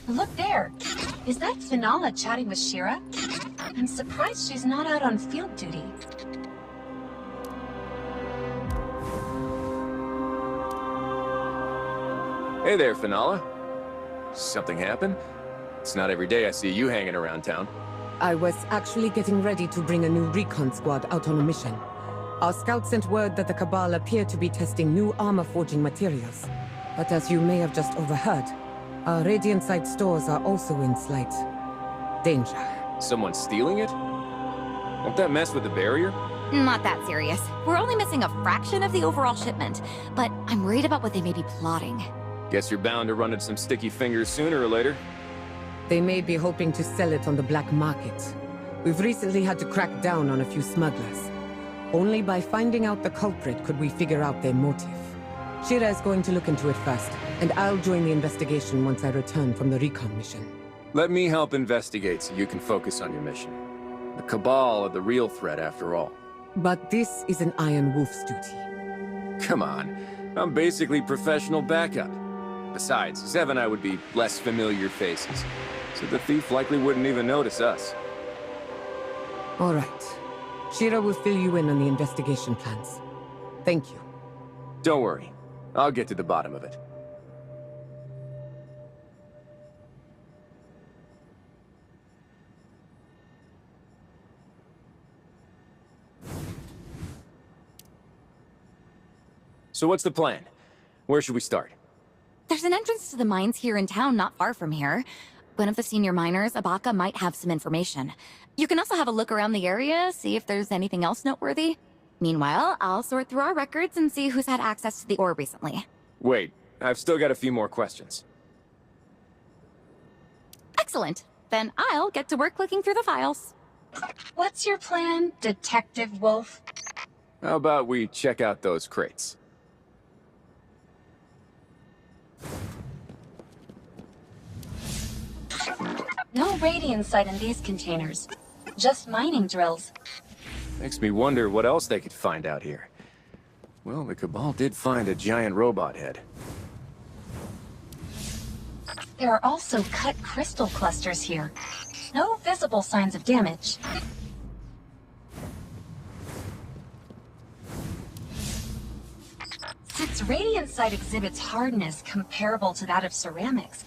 Look there. Is that Finala chatting with Shira? I'm surprised she's not out on field duty. Hey there, Finala. Something happened? It's not every day I see you hanging around town. I was actually getting ready to bring a new recon squad out on a mission. Our scouts sent word that the Cabal appear to be testing new armor-forging materials. But as you may have just overheard, our Radiant Sight stores are also in slight danger. Someone stealing it? Won't that mess with the barrier? Not that serious. We're only missing a fraction of the overall shipment, but I'm worried about what they may be plotting. Guess you're bound to run into some sticky fingers sooner or later. They may be hoping to sell it on the black market. We've recently had to crack down on a few smugglers. Only by finding out the culprit could we figure out their motive. Shira is going to look into it first, and I'll join the investigation once I return from the recon mission. Let me help investigate so you can focus on your mission. The Cabal are the real threat after all. But this is an Iron Wolf's duty. Come on, I'm basically professional backup. Besides, Zev and I would be less familiar faces, so the thief likely wouldn't even notice us. All right. Shira will fill you in on the investigation plans. Thank you. Don't worry. I'll get to the bottom of it. So what's the plan? Where should we start? There's an entrance to the mines here in town not far from here. One of the senior miners, Abaka, might have some information. You can also have a look around the area, see if there's anything else noteworthy. Meanwhile, I'll sort through our records and see who's had access to the ore recently. Wait, I've still got a few more questions. Excellent. Then I'll get to work looking through the files. What's your plan, Detective Wolf? How about we check out those crates? No radiant sight in these containers. Just mining drills. Makes me wonder what else they could find out here. Well, the Cabal did find a giant robot head. There are also cut crystal clusters here. No visible signs of damage. Since radiant sight exhibits hardness comparable to that of ceramics,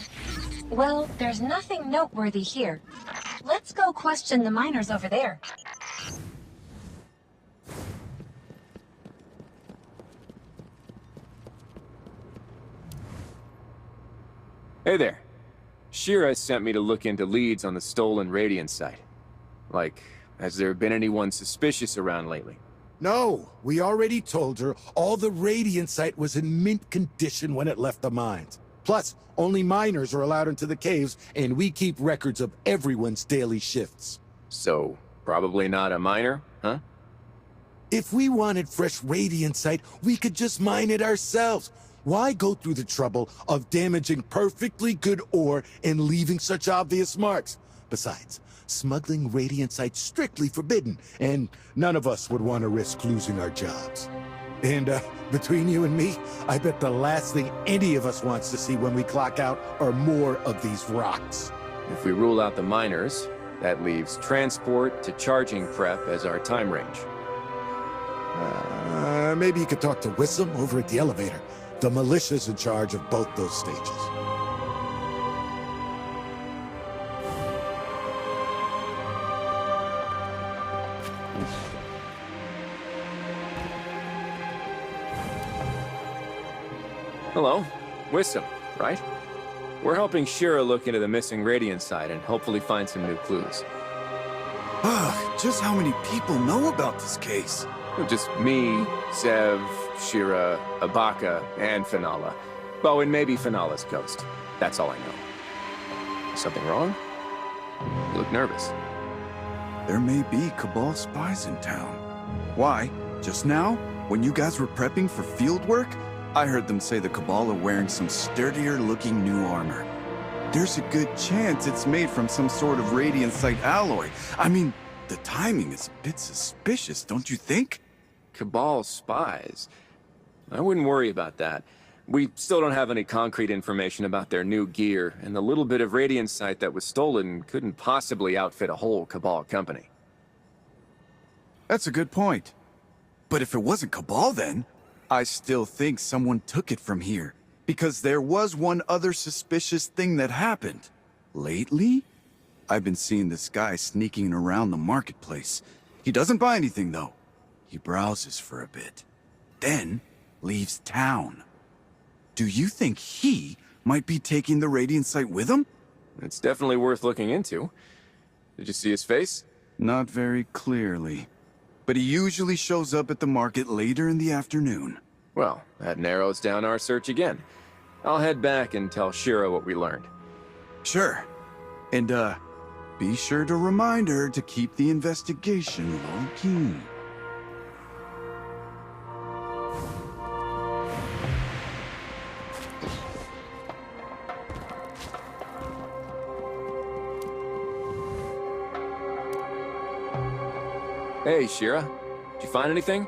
well, there's nothing noteworthy here. Let's go question the miners over there. Hey there. Shira sent me to look into leads on the stolen Radiant site. Like, has there been anyone suspicious around lately? No, we already told her all the Radiant site was in mint condition when it left the mines. Plus, only miners are allowed into the caves, and we keep records of everyone's daily shifts. So, probably not a miner, huh? If we wanted fresh Radiant site, we could just mine it ourselves. Why go through the trouble of damaging perfectly good ore and leaving such obvious marks? Besides, smuggling Radiant site's strictly forbidden, and none of us would want to risk losing our jobs. And, between you and me, I bet the last thing any of us wants to see when we clock out are more of these rocks. If we rule out the miners, that leaves transport to charging prep as our time range. Maybe you could talk to Wissam over at the elevator. The militia's in charge of both those stages. Hello, Wissam, right? We're helping Shira look into the missing Radiant site and hopefully find some new clues. Ugh, just how many people know about this case? Just me, Zev, Shira, Abaka, and Finala. Oh, and maybe Finala's ghost. That's all I know. Something wrong? You look nervous. There may be Cabal spies in town. Why? Just now? When you guys were prepping for field work? I heard them say the Cabal are wearing some sturdier-looking new armor. There's a good chance it's made from some sort of Radiant Sight alloy. I mean, the timing is a bit suspicious, don't you think? Cabal spies. I wouldn't worry about that. We still don't have any concrete information about their new gear, and the little bit of radiant sight that was stolen couldn't possibly outfit a whole Cabal company. That's a good point. But if it wasn't Cabal then, I still think someone took it from here. Because there was one other suspicious thing that happened. Lately, I've been seeing this guy sneaking around the marketplace. He doesn't buy anything though. He browses for a bit. Then, leaves town. Do you think he might be taking the radiant sight with him? It's definitely worth looking into. Did you see his face? Not very clearly. But he usually shows up at the market later in the afternoon. Well, that narrows down our search again. I'll head back and tell Shira what we learned. Sure. And, be sure to remind her to keep the investigation low-key. Hey, Shira. Did you find anything?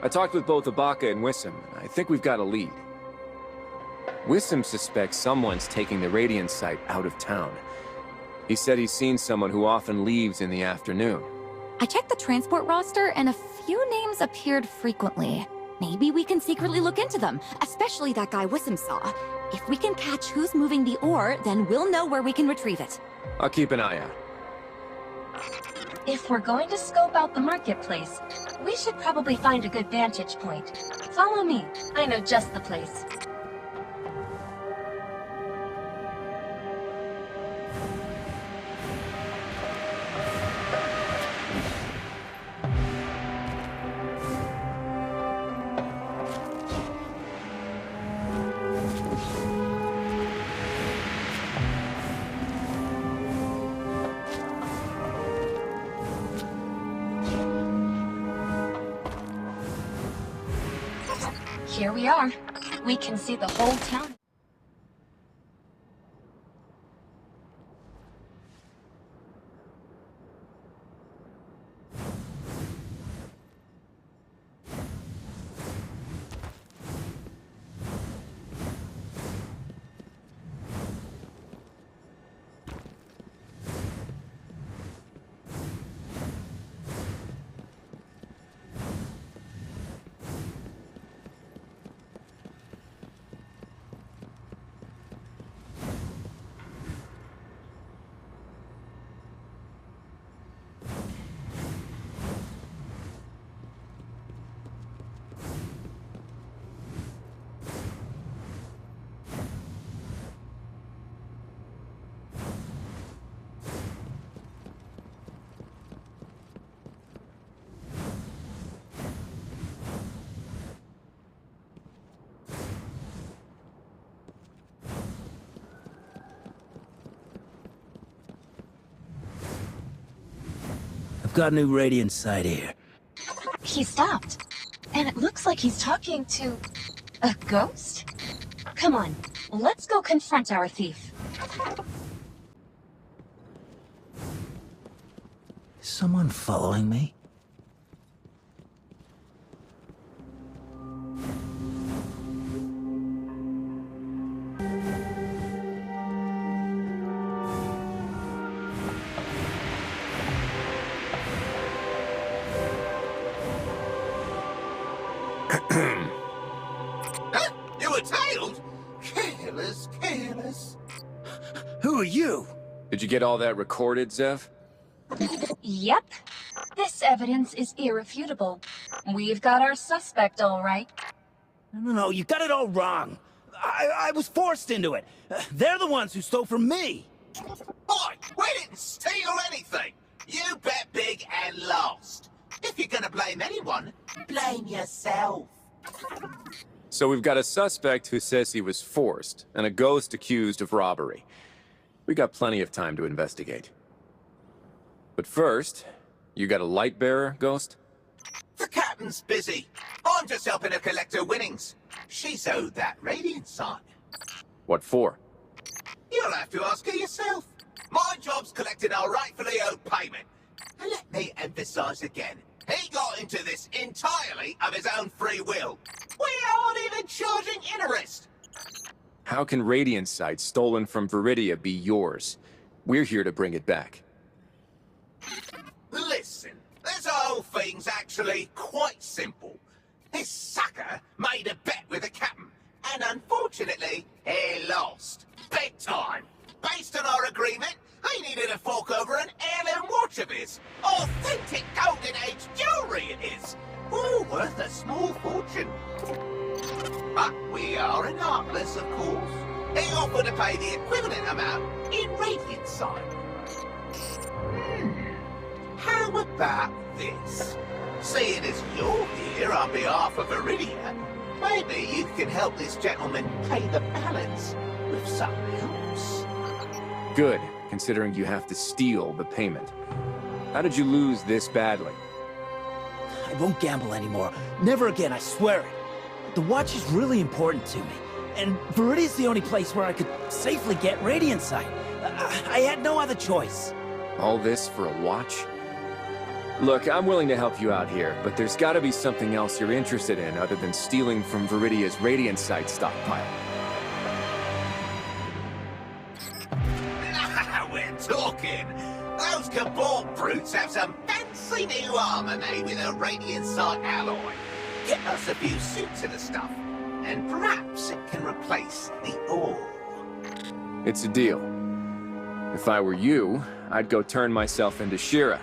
I talked with both Abaka and Wissam. I think we've got a lead. Wissam suspects someone's taking the radiant sight out of town. He said he's seen someone who often leaves in the afternoon. I checked the transport roster, and a few names appeared frequently. Maybe we can secretly look into them, especially that guy Wissam saw. If we can catch who's moving the ore, then we'll know where we can retrieve it. I'll keep an eye out. If we're going to scope out the marketplace, we should probably find a good vantage point. Follow me. I know just the place. Here we are. We can see the whole town. I've got a new radiant sight here. He stopped. And it looks like he's talking to a ghost? Come on, let's go confront our thief. Is someone following me? You were tailed? Careless, careless. Who are you? Did you get all that recorded, Zev? Yep. This evidence is irrefutable. We've got our suspect, all right. No, you got it all wrong. I was forced into it. They're the ones who stole from me. Boy, we didn't steal anything. You bet big and lost. If you're gonna blame anyone, blame yourself. So we've got a suspect who says he was forced, and a ghost accused of robbery. We got plenty of time to investigate. But first, you got a light bearer, Ghost? The captain's busy. I'm just helping her collect her winnings. She's owed that radiant sign. What for? You'll have to ask her yourself. My job's collecting our rightfully owed payment. And let me emphasize again, he got into this entirely of his own free will. We aren't even charging interest. How can Radiant Sight stolen from Viridia be yours? We're here to bring it back. Listen, this whole thing's actually quite simple. This sucker made a bet with the captain, and unfortunately, he lost. Big time. Based on our agreement, he needed to fork over an heirloom watch of his. Authentic Golden Age jewelry it is. Ooh, worth a small fortune. But we are heartless, of course. He offered to pay the equivalent amount in Radiant Sight. How about this? Seeing as you're here on behalf of Viridia, maybe you can help this gentleman pay the balance with something else. Good, considering you have to steal the payment. How did you lose this badly? I won't gamble anymore. Never again, I swear it. The watch is really important to me. And Viridia's the only place where I could safely get Radiant Sight. I had no other choice. All this for a watch? Look, I'm willing to help you out here, but there's gotta be something else you're interested in other than stealing from Viridia's Radiant Sight stockpile. Now we're talking. Those Cabal brutes have some fancy new armor made with a Radiant Sight alloy. Get us a few suits of the stuff, and perhaps it can replace the ore. It's a deal. If I were you, I'd go turn myself into Shira.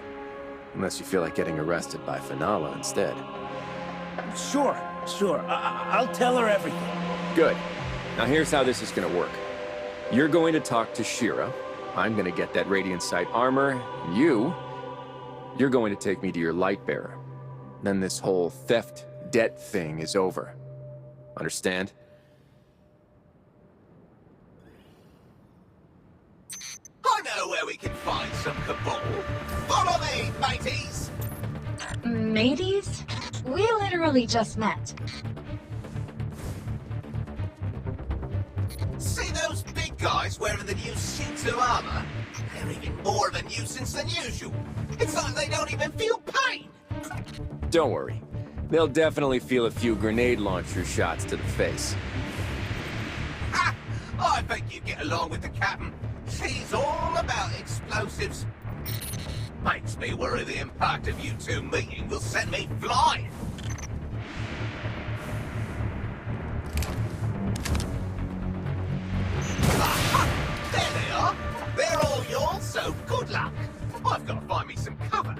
Unless you feel like getting arrested by Finala instead. Sure. I'll tell her everything. Good. Now here's how this is gonna work. You're going to talk to Shira. I'm gonna get that Radiant Sight armor. And you're going to take me to your Lightbearer. Then this whole theft debt thing is over. Understand? I know where we can find some Cabal. Follow me, mateys! Mateys? We literally just met. See those big guys wearing the new suits of armor? They're even more of a nuisance than usual. It's like they don't even feel pain. Don't worry. They'll definitely feel a few grenade launcher shots to the face. Ha! I think you get along with the captain. She's all about explosives. Makes me worry the impact of you two meeting will send me flying. Aha! There they are. They're all yours, so good luck. I've got to find me some cover.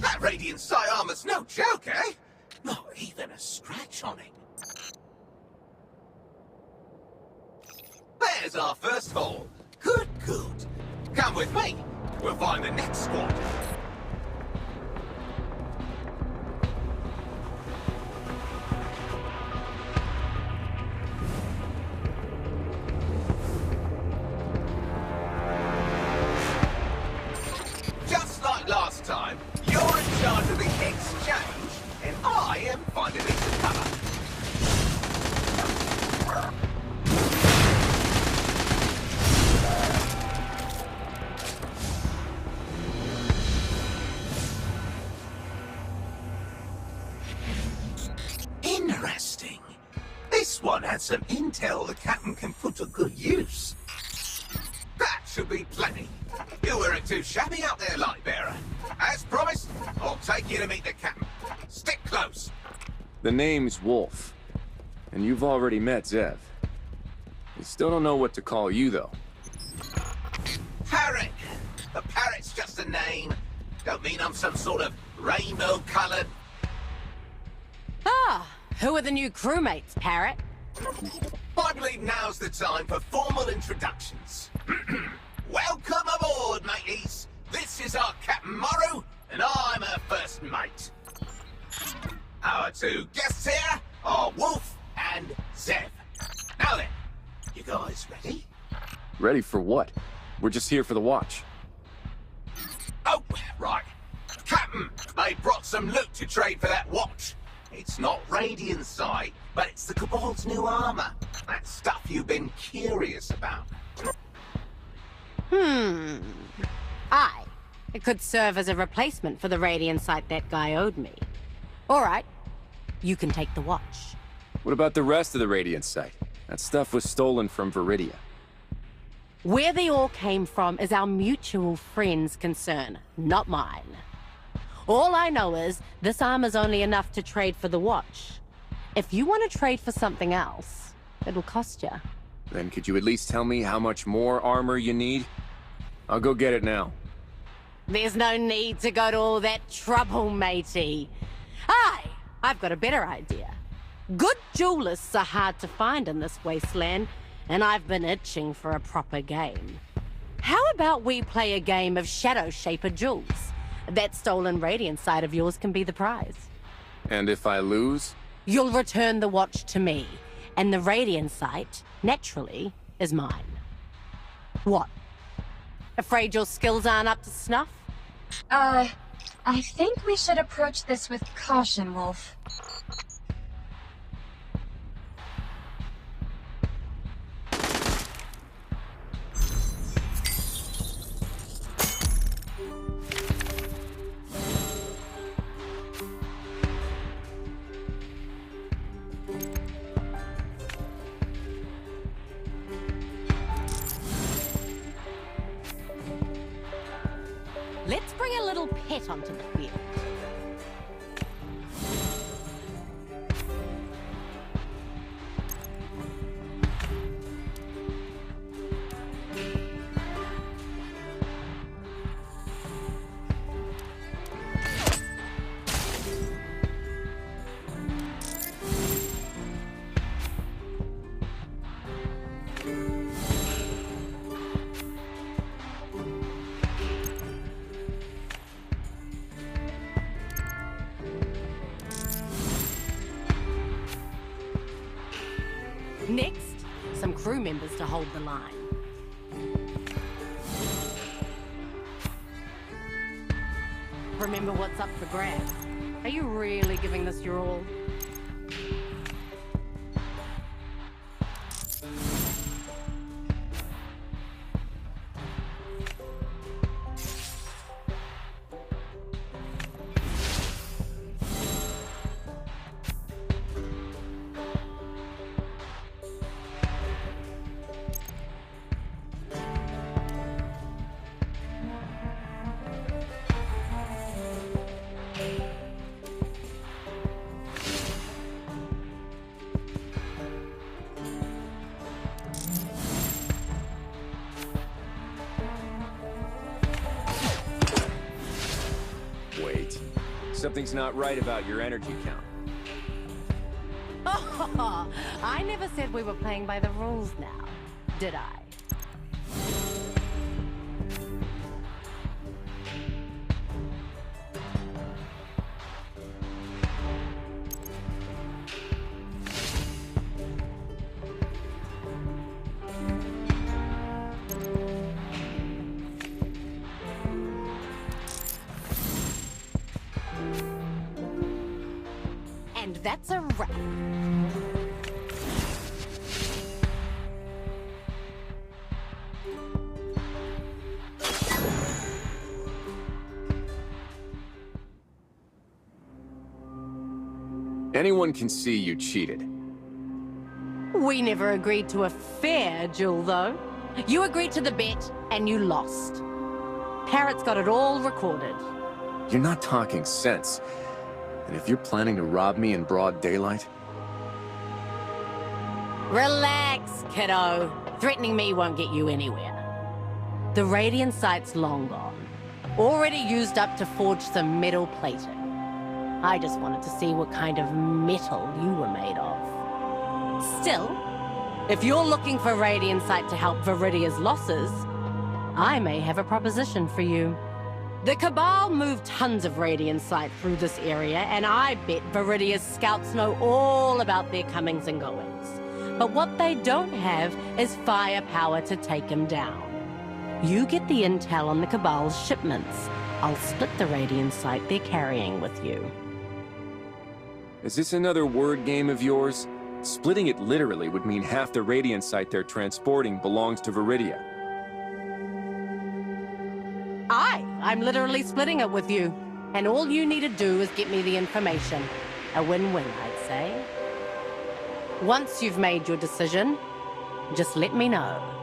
That Radiant Sight armor's no joke, eh? Not even a scratch on it. There's our first haul. Good. Come with me. We'll find the next squad. Just like last time, you're in charge of the exchange, and I am finding me some cover. Interesting. This one had some intel the captain can put to good use. That should be plenty. You weren't too shabby out there, Lightbearer. As promised, I'll take you to meet the captain. Stick close. The name's Wolf. And you've already met Zev. We still don't know what to call you, though. Parrot. The parrot's just a name. Don't mean I'm some sort of rainbow-colored... Ah, who are the new crewmates, Parrot? I believe now's the time for formal introductions. Welcome aboard, mateys. This is our Captain Morrow, and I'm her first mate. Our two guests here are Wolf and Zev. Now guys ready? Ready for what? We're just here for the watch. Oh, right. Captain, they brought some loot to trade for that watch. It's not Radiant sight, but it's the Cabal's new armor. That stuff you've been curious about. Aye. It could serve as a replacement for the Radiant sight that guy owed me. All right. You can take the watch. What about the rest of the Radiant site? That stuff was stolen from Viridia. Where they all came from is our mutual friend's concern, not mine. All I know is this armor's only enough to trade for the watch. If you want to trade for something else, it'll cost you. Then could you at least tell me how much more armor you need? I'll go get it now. There's no need to go to all that trouble, matey. Aye, I've got a better idea. Good duelists are hard to find in this wasteland, and I've been itching for a proper game. How about we play a game of Shadow Shaper duels? That stolen Radiant side of yours can be the prize. And if I lose? You'll return the watch to me, and the Radiant sight, naturally, is mine. What? Afraid your skills aren't up to snuff? I think we should approach this with caution, Wolf. Let's bring a little pet onto the field. Next, some crew members to hold the line. Remember what's up for grabs. Are you really giving this your all? Wait. Something's not right about your energy count. Oh, I never said we were playing by the rules now, did I? And that's a wrap. Anyone can see you cheated. We never agreed to a fair duel, though. You agreed to the bet, and you lost. Parrot's got it all recorded. You're not talking sense. And if you're planning to rob me in broad daylight... Relax, kiddo. Threatening me won't get you anywhere. The Radiant sight's long gone. Already used up to forge some metal plating. I just wanted to see what kind of metal you were made of. Still, if you're looking for Radiant sight to help Viridia's losses, I may have a proposition for you. The Cabal moved tons of Radiant sight through this area, and I bet Viridia's scouts know all about their comings and goings. But what they don't have is firepower to take him down. You get the intel on the Cabal's shipments. I'll split the Radiant site they're carrying with you. Is this another word game of yours? Splitting it literally would mean half the Radiant site they're transporting belongs to Viridia. I'm literally splitting it with you. And all you need to do is get me the information. A win-win, I'd say. Once you've made your decision, just let me know.